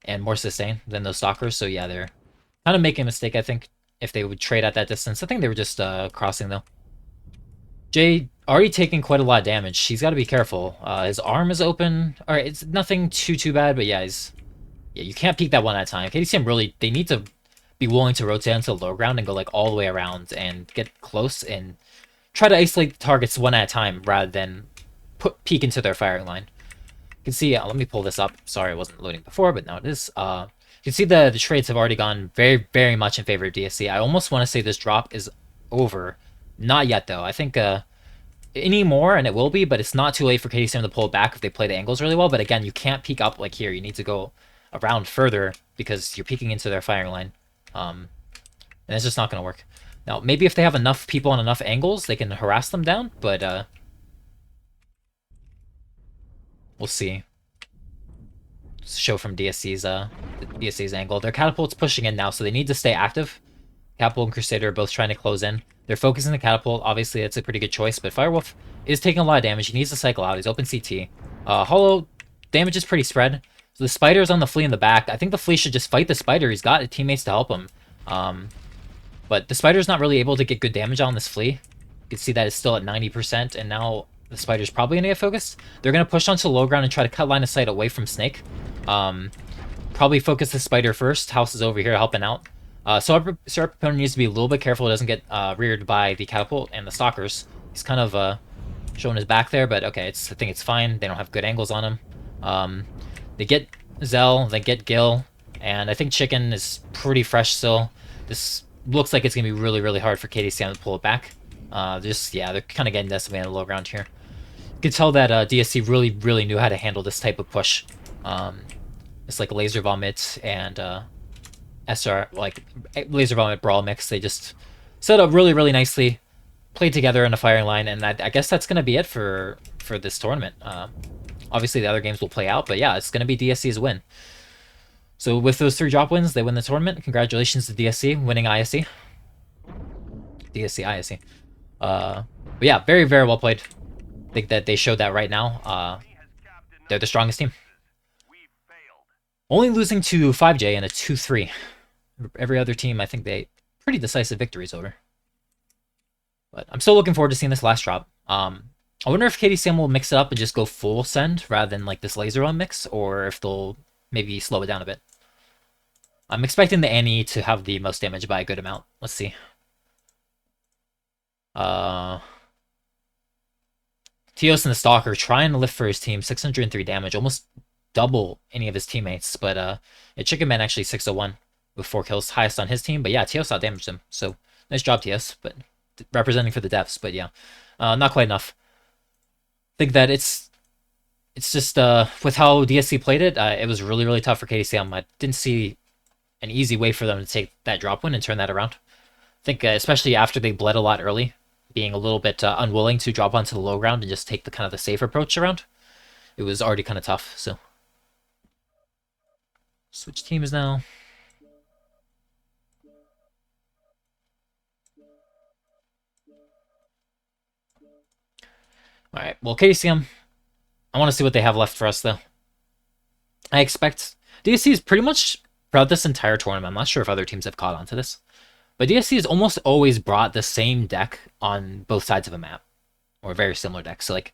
and more sustain than those Stalkers, so yeah, they're kind of making a mistake, I think, if they would trade at that distance. I think they were just crossing, though. Jay already taking quite a lot of damage. He's got to be careful. His arm is open. All right, it's nothing too bad, but yeah, you can't peek that one at a time. KDCM really, they need to be willing to rotate onto the low ground and go like all the way around and get close and try to isolate the targets one at a time rather than peek into their firing line. You can see, let me pull this up. Sorry, it wasn't loading before, but now it is. You can see the trades have already gone very, very much in favor of DSC. I almost want to say this drop is over. Not yet, though. I think any more, and it will be, but it's not too late for KDCM to pull it back if they play the angles really well. But again, you can't peek up like here. You need to go around further because you're peeking into their firing line. And it's just not going to work. Now, maybe if they have enough people on enough angles, they can harass them down, but we'll see. Show from DSC's angle. Their catapult's pushing in now, so they need to stay active. Catapult and Crusader are both trying to close in. They're focusing the catapult. Obviously, it's a pretty good choice, but Firewolf is taking a lot of damage. He needs to cycle out. He's open CT. Hollow, damage is pretty spread. So the Spider's on the Flea in the back. I think the Flea should just fight the Spider. He's got teammates to help him. But the Spider's not really able to get good damage on this Flea. You can see that it's still at 90%, and now the spider's probably gonna get focused. They're gonna push onto the low ground and try to cut line of sight away from Snake. Probably focus the spider first. House is over here helping out. So our opponent needs to be a little bit careful. It doesn't get reared by the catapult and the stalkers. He's kind of showing his back there, but okay, I think it's fine. They don't have good angles on him. They get Zell, they get Gil, and I think Chicken is pretty fresh still. This looks like it's gonna be really, really hard for KDCM to pull it back. They're kind of getting decimated on the low ground here. You can tell that DSC really, really knew how to handle this type of push. It's like Laser Vomit and SR, like Laser Vomit Brawl mix. They just set up really, really nicely, played together in a firing line, and I guess that's going to be it for this tournament. Obviously, the other games will play out, but yeah, it's going to be DSC's win. So with those 3 drop wins, they win the tournament. Congratulations to DSC winning ISC. DSC, ISC. But yeah, very, very well played. I think that they showed that right now. They're the strongest team. Only losing to 5J in a 2-3. Every other team, I think they pretty decisive victories over. But I'm still looking forward to seeing this last drop. I wonder if KDCM will mix it up and just go full send rather than like this laser run mix, or if they'll maybe slow it down a bit. I'm expecting the Annie to have the most damage by a good amount. Let's see. Teos and the Stalker trying to lift for his team, 603 damage, almost double any of his teammates. But Chicken Man actually 601 with 4 kills, highest on his team. But yeah, Teos outdamaged him, so nice job, Teos. But representing for the devs, but yeah, not quite enough. I think that it's just with how DSC played it, it was really, really tough for KDCM. I didn't see an easy way for them to take that drop win and turn that around. I think especially after they bled a lot early, being a little bit unwilling to drop onto the low ground and just take the kind of the safe approach around, it was already kind of tough. So switch teams now. All right, well, KDCM, I want to see what they have left for us though. I expect DSC is pretty much throughout this entire tournament. I'm not sure if other teams have caught on to this, but DSC has almost always brought the same deck on both sides of a map, or very similar decks. So like,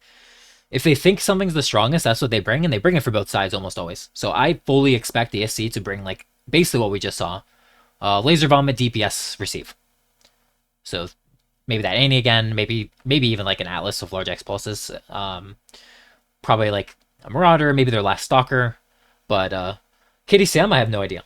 if they think something's the strongest, that's what they bring, and they bring it for both sides almost always. So I fully expect DSC to bring like basically what we just saw, Laser Vomit, DPS, Receive. So maybe that Annie again, maybe even like an Atlas of large X pulses. Probably like a Marauder, maybe their last Stalker, but KDCM, I have no idea.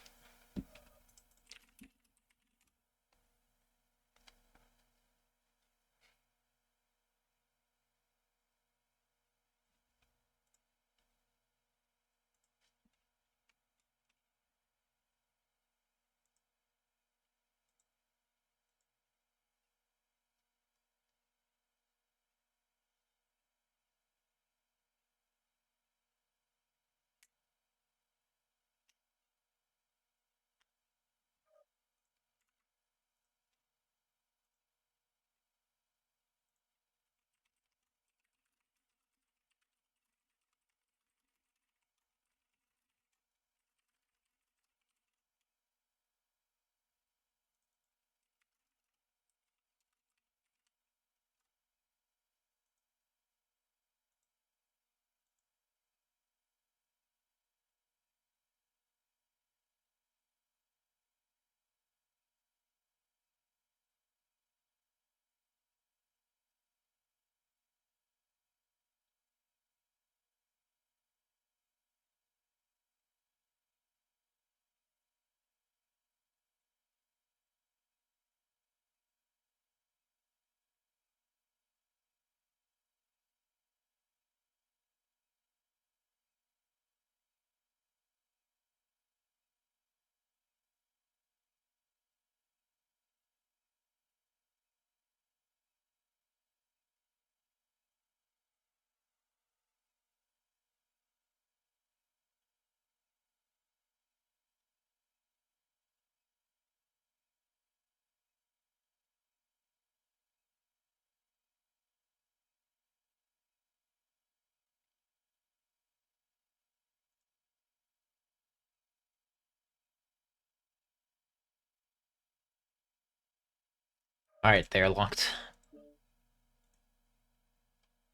All right, they're locked.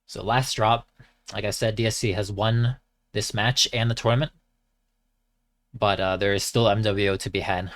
So last drop, like I said, DSC has won this match and the tournament, but there is still MWO to be had.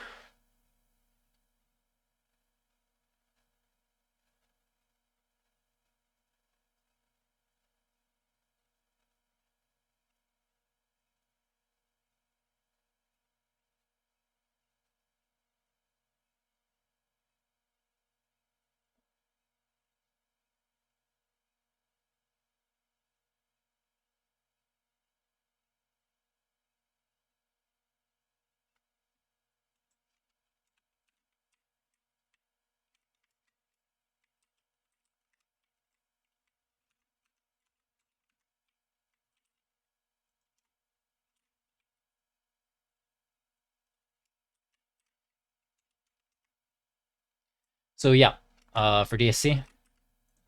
So yeah, for DSC,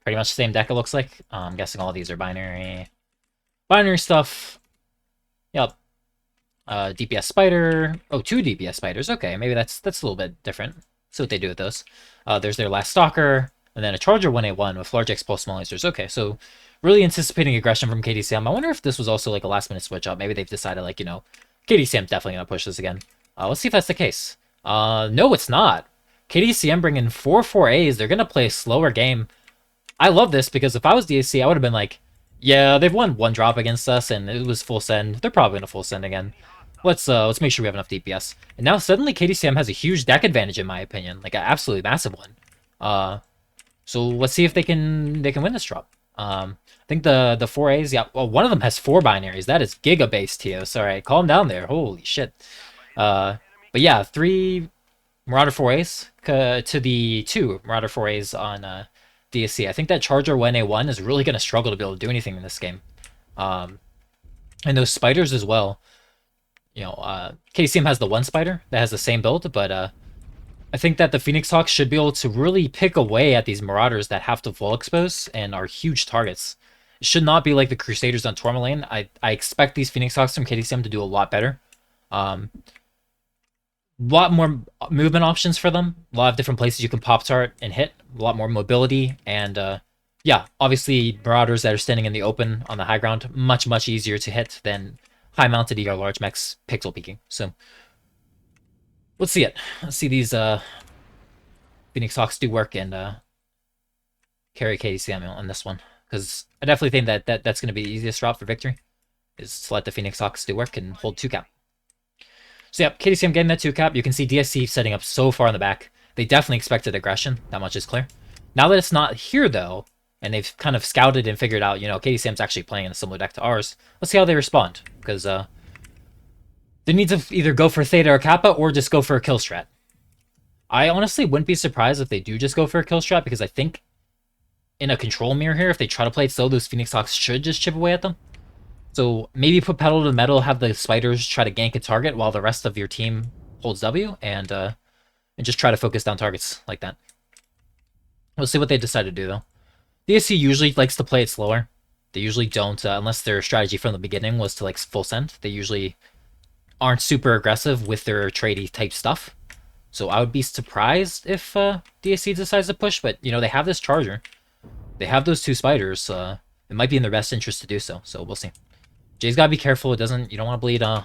pretty much the same deck it looks like. I'm guessing all of these are binary stuff. Yep. DPS spider. Oh, two DPS spiders. Okay, maybe that's a little bit different. See what they do with those. There's their last stalker, and then a charger 1A1 with large X pulse small lasers. Okay, so really anticipating aggression from KDCM. I wonder if this was also like a last minute switch up. Maybe they've decided like, you know, KDCM definitely gonna push this again. Let's see if that's the case. No, it's not. KDCM bringing 4-4As. They're gonna play a slower game. I love this because if I was DSC, I would have been like, yeah, they've won one drop against us and it was full send. They're probably gonna full send again. Let's make sure we have enough DPS. And now suddenly KDCM has a huge deck advantage in my opinion, like an absolutely massive one. So let's see if they can win this drop. I think the 4As, yeah, well, one of them has 4 binaries. That is giga base, Tios. All right, calm down there. Holy shit. But yeah, 3 Marauder 4As to the 2 Marauder 4As on DSC. I think that Charger 1A1 is really going to struggle to be able to do anything in this game. And those spiders as well. You know, KDCM has the one spider that has the same build, but I think that the Phoenix Hawks should be able to really pick away at these Marauders that have to full expose and are huge targets. It should not be like the Crusaders on Tourmaline. I expect these Phoenix Hawks from KDCM to do a lot better. Lot more movement options for them. A lot of different places you can pop tart and hit. A lot more mobility. And yeah, obviously Marauders that are standing in the open on the high ground, much easier to hit than high mounted ER large mechs pixel peeking. So let's see it. Let's see these Phoenix Hawks do work and carry KDCM on this one. Because I definitely think that's going to be the easiest drop for victory. Is to let the Phoenix Hawks do work and hold 2 cap. So yeah, KDCM getting that 2 cap. You can see DSC setting up so far in the back. They definitely expected aggression. That much is clear. Now that it's not here though, and they've kind of scouted and figured out, you know, KDCM's actually playing in a similar deck to ours. Let's see how they respond. Because they need to either go for Theta or Kappa or just go for a kill strat. I honestly wouldn't be surprised if they do just go for a kill strat because I think in a control mirror here, if they try to play it slow, those Phoenix Hawks should just chip away at them. So maybe put pedal to the metal, have the spiders try to gank a target while the rest of your team holds W, and just try to focus down targets like that. We'll see what they decide to do though. DSC usually likes to play it slower. They usually don't, unless their strategy from the beginning was to like full send. They usually aren't super aggressive with their tradey type stuff. So I would be surprised if DSC decides to push, but you know, they have this charger. They have those 2 spiders. It might be in their best interest to do so. So we'll see. Jay's gotta be careful. You don't want to bleed on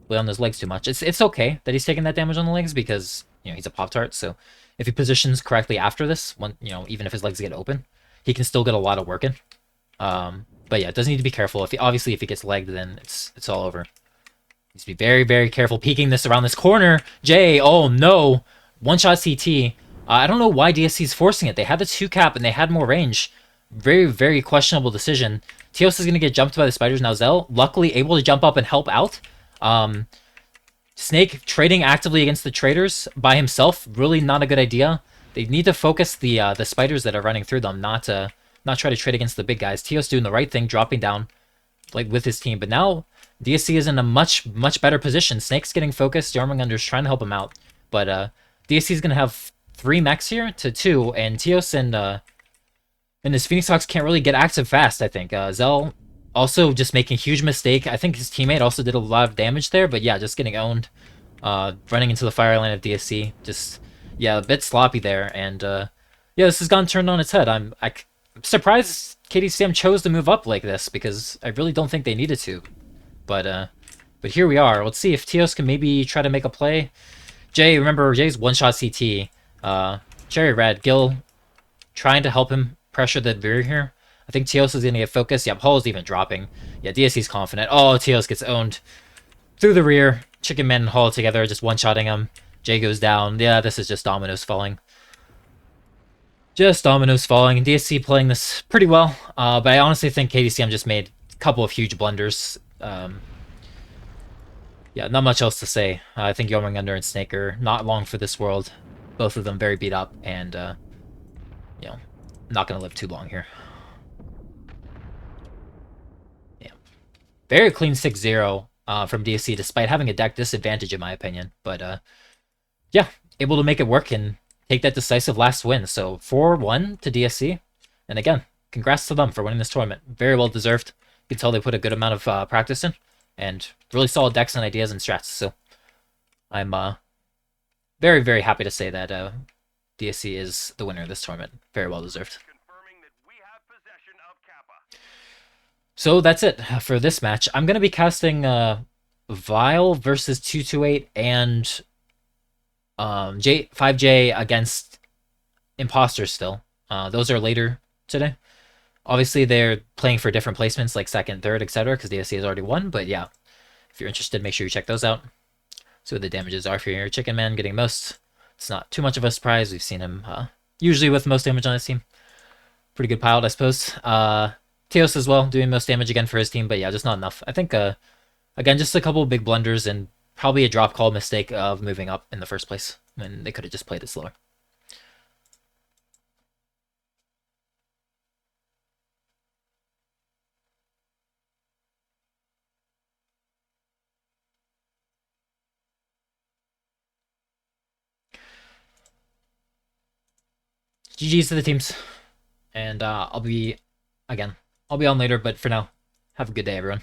those legs too much. It's okay that he's taking that damage on the legs because, you know, he's a Pop-Tart. So if he positions correctly after this, you know, even if his legs get open, he can still get a lot of work in. But yeah, it does need to be careful. Obviously if he gets legged, then it's all over. Needs to be very careful peeking this around this corner. Jay, oh no, one shot CT. I don't know why DSC's forcing it. They had the 2 cap and they had more range. Very questionable decision. Teos is going to get jumped by the spiders. Now Zell, luckily able to jump up and help out. Snake trading actively against the traders by himself, really not a good idea. They need to focus the spiders that are running through them, not try to trade against the big guys. Teos doing the right thing, dropping down like with his team. But now DSC is in a much better position. Snake's getting focused. Yarmangunder's trying to help him out. But DSC is going to have 3 mechs here to 2, and Teos and his Phoenix Hawks can't really get active fast, I think. Zell also just making a huge mistake. I think his teammate also did a lot of damage there, but yeah, just getting owned. Running into the fire line of DSC. Just, yeah, a bit sloppy there. And yeah, this has gone turned on its head. I'm surprised KDCM chose to move up like this because I really don't think they needed to. But here we are. Let's see if Teos can maybe try to make a play. Jay, remember, Jay's one-shot CT. Cherry Red, Gil trying to help him pressure the veer here. I think Teos is going to get focused. Yep, Hull's even dropping. Yeah, DSC's confident. Oh, Teos gets owned through the rear. Chicken Man and Hull together, just one-shotting him. Jay goes down. Yeah, this is just dominoes falling. Just dominoes falling. And DSC playing this pretty well. But I honestly think KDCM just made a couple of huge blunders. Yeah, not much else to say. I think Young Under and Snake are not long for this world. Both of them very beat up, and, you know, not going to live too long here. Yeah. Very clean 6-0 from DSC, despite having a deck disadvantage, in my opinion. But, yeah, able to make it work and take that decisive last win. So 4-1 to DSC. And again, congrats to them for winning this tournament. Very well deserved. You can tell they put a good amount of practice in. And really solid decks and ideas and strats. So I'm very, very happy to say that DSC is the winner of this tournament. Very well deserved. So that's it for this match. I'm going to be casting Vile versus 228 and 5J against Imposters still. Those are later today. Obviously, they're playing for different placements, like second, third, etc., because DSC has already won. But yeah, if you're interested, make sure you check those out. See what the damages are for your Chicken Man getting most. It's not too much of a surprise. We've seen him usually with most damage on his team. Pretty good pilot, I suppose. Teos as well, doing most damage again for his team, but yeah, just not enough. I think, again, just a couple of big blunders and probably a drop call mistake of moving up in the first place when they could have just played it slower. GG's to the teams. And I'll be on later, but for now, have a good day, everyone.